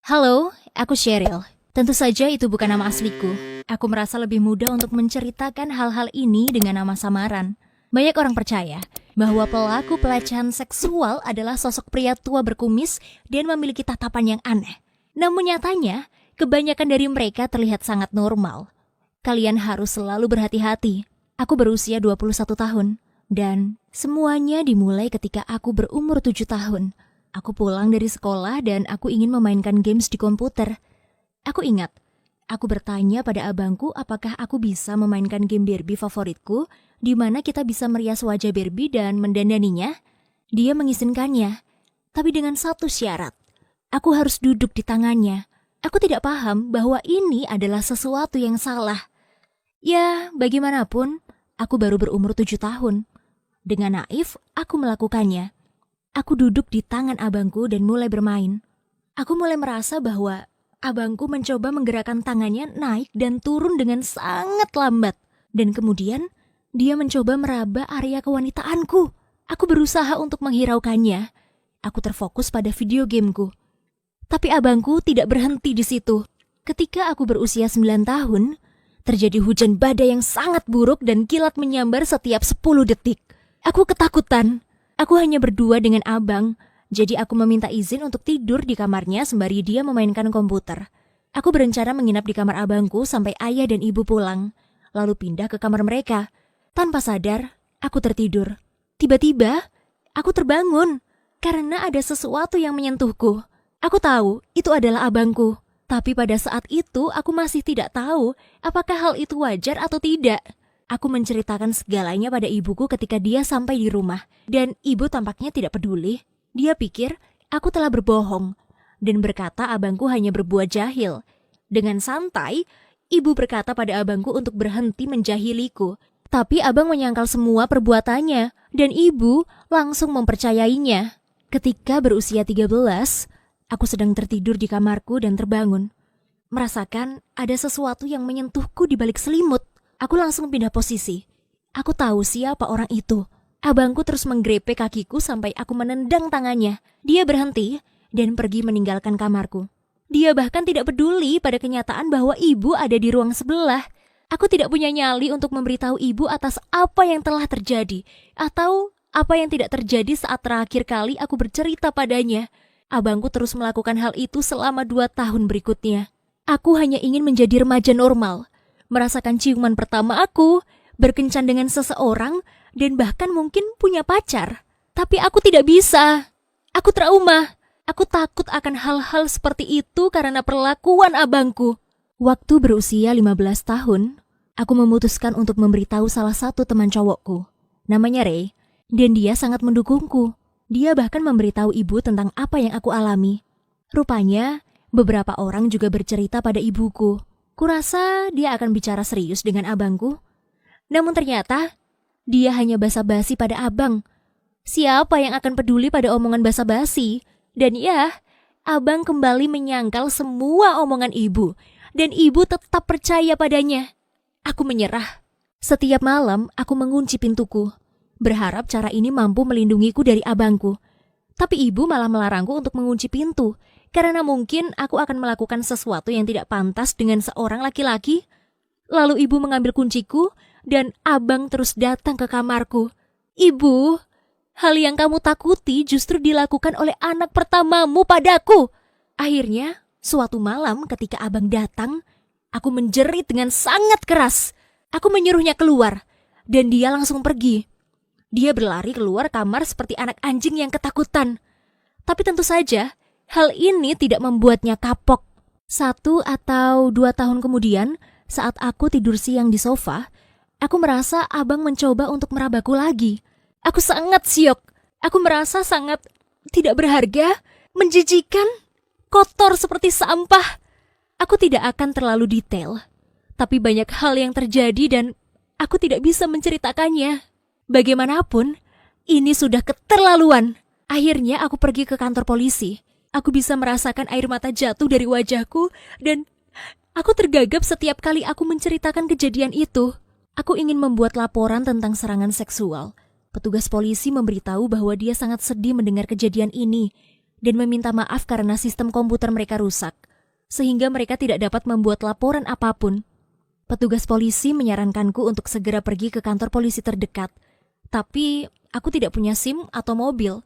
Halo, aku Sheryl. Tentu saja itu bukan nama asliku. Aku merasa lebih mudah untuk menceritakan hal-hal ini dengan nama samaran. Banyak orang percaya bahwa pelaku pelecehan seksual adalah sosok pria tua berkumis dan memiliki tatapan yang aneh. Namun nyatanya, kebanyakan dari mereka terlihat sangat normal. Kalian harus selalu berhati-hati. Aku berusia 21 tahun. Dan semuanya dimulai ketika aku berumur 7 tahun. Aku pulang dari sekolah dan aku ingin memainkan games di komputer. Aku ingat, aku bertanya pada abangku apakah aku bisa memainkan game Barbie favoritku, di mana kita bisa merias wajah Barbie dan mendandaninya. Dia mengizinkannya, tapi dengan satu syarat. Aku harus duduk di tangannya. Aku tidak paham bahwa ini adalah sesuatu yang salah. Ya, bagaimanapun, aku baru berumur 7 tahun. Dengan naif, aku melakukannya. Aku duduk di tangan abangku dan mulai bermain. Aku mulai merasa bahwa abangku mencoba menggerakkan tangannya naik dan turun dengan sangat lambat. Dan kemudian, dia mencoba meraba area kewanitaanku. Aku berusaha untuk menghiraukannya. Aku terfokus pada video gameku. Tapi abangku tidak berhenti di situ. Ketika aku berusia 9 tahun, terjadi hujan badai yang sangat buruk dan kilat menyambar setiap 10 detik. Aku ketakutan. Aku hanya berdua dengan abang, jadi aku meminta izin untuk tidur di kamarnya sembari dia memainkan komputer. Aku berencana menginap di kamar abangku sampai ayah dan ibu pulang, lalu pindah ke kamar mereka. Tanpa sadar, aku tertidur. Tiba-tiba, aku terbangun karena ada sesuatu yang menyentuhku. Aku tahu itu adalah abangku, tapi pada saat itu aku masih tidak tahu apakah hal itu wajar atau tidak. Aku menceritakan segalanya pada ibuku ketika dia sampai di rumah, dan ibu tampaknya tidak peduli. Dia pikir aku telah berbohong, dan berkata abangku hanya berbuat jahil. Dengan santai, ibu berkata pada abangku untuk berhenti menjahiliku. Tapi abang menyangkal semua perbuatannya, dan ibu langsung mempercayainya. Ketika berusia 13, aku sedang tertidur di kamarku dan terbangun. Merasakan ada sesuatu yang menyentuhku di balik selimut. Aku langsung pindah posisi. Aku tahu siapa orang itu. Abangku terus menggrepe kakiku sampai aku menendang tangannya. Dia berhenti dan pergi meninggalkan kamarku. Dia bahkan tidak peduli pada kenyataan bahwa ibu ada di ruang sebelah. Aku tidak punya nyali untuk memberitahu ibu atas apa yang telah terjadi, atau apa yang tidak terjadi saat terakhir kali aku bercerita padanya. Abangku terus melakukan hal itu selama 2 tahun berikutnya. Aku hanya ingin menjadi remaja normal, merasakan ciuman pertama aku, berkencan dengan seseorang, dan bahkan mungkin punya pacar. Tapi aku tidak bisa. Aku trauma. Aku takut akan hal-hal seperti itu karena perlakuan abangku. Waktu berusia 15 tahun, aku memutuskan untuk memberitahu salah satu teman cowokku. Namanya Ray, dan dia sangat mendukungku. Dia bahkan memberitahu ibu tentang apa yang aku alami. Rupanya, beberapa orang juga bercerita pada ibuku. Kurasa dia akan bicara serius dengan abangku. Namun ternyata, dia hanya basa-basi pada abang. Siapa yang akan peduli pada omongan basa-basi? Dan ya, abang kembali menyangkal semua omongan ibu. Dan ibu tetap percaya padanya. Aku menyerah. Setiap malam, aku mengunci pintuku, berharap cara ini mampu melindungiku dari abangku. Tapi ibu malah melarangku untuk mengunci pintu, karena mungkin aku akan melakukan sesuatu yang tidak pantas dengan seorang laki-laki. Lalu ibu mengambil kunciku dan abang terus datang ke kamarku. Ibu, hal yang kamu takuti justru dilakukan oleh anak pertamamu padaku. Akhirnya, suatu malam ketika abang datang, aku menjerit dengan sangat keras. Aku menyuruhnya keluar dan dia langsung pergi. Dia berlari keluar kamar seperti anak anjing yang ketakutan. Tapi tentu saja, hal ini tidak membuatnya kapok. 1 atau 2 tahun kemudian, saat aku tidur siang di sofa, aku merasa abang mencoba untuk merabaku lagi. Aku sangat syok. Aku merasa sangat tidak berharga, menjijikan, kotor seperti sampah. Aku tidak akan terlalu detail, tapi banyak hal yang terjadi dan aku tidak bisa menceritakannya. Bagaimanapun, ini sudah keterlaluan. Akhirnya aku pergi ke kantor polisi. Aku bisa merasakan air mata jatuh dari wajahku dan aku tergagap setiap kali aku menceritakan kejadian itu. Aku ingin membuat laporan tentang serangan seksual. Petugas polisi memberitahu bahwa dia sangat sedih mendengar kejadian ini. dan meminta maaf karena sistem komputer mereka rusak, sehingga mereka tidak dapat membuat laporan apapun. Petugas polisi menyarankanku untuk segera pergi ke kantor polisi terdekat, tapi aku tidak punya SIM atau mobil.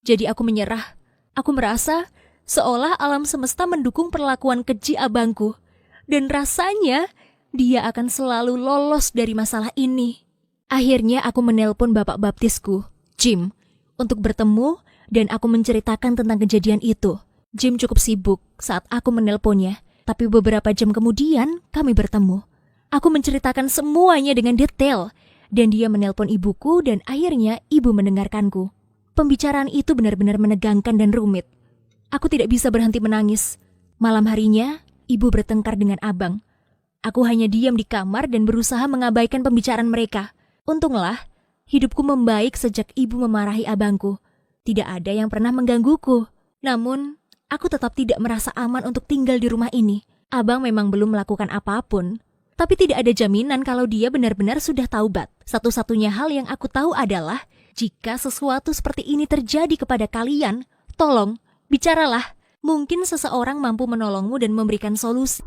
Jadi aku menyerah. Aku merasa seolah alam semesta mendukung perlakuan keji abangku, dan rasanya dia akan selalu lolos dari masalah ini. Akhirnya aku menelpon bapak baptisku, Jim, untuk bertemu dan aku menceritakan tentang kejadian itu. Jim cukup sibuk saat aku menelponnya, tapi beberapa jam kemudian kami bertemu. Aku menceritakan semuanya dengan detail, dan dia menelpon ibuku dan akhirnya ibu mendengarkanku. Pembicaraan itu benar-benar menegangkan dan rumit. Aku tidak bisa berhenti menangis. Malam harinya, ibu bertengkar dengan abang. Aku hanya diam di kamar dan berusaha mengabaikan pembicaraan mereka. Untunglah, hidupku membaik sejak ibu memarahi abangku. Tidak ada yang pernah menggangguku. Namun, aku tetap tidak merasa aman untuk tinggal di rumah ini. Abang memang belum melakukan apapun. Tapi tidak ada jaminan kalau dia benar-benar sudah taubat. Satu-satunya hal yang aku tahu adalah, jika sesuatu seperti ini terjadi kepada kalian, tolong, bicaralah. Mungkin seseorang mampu menolongmu dan memberikan solusi.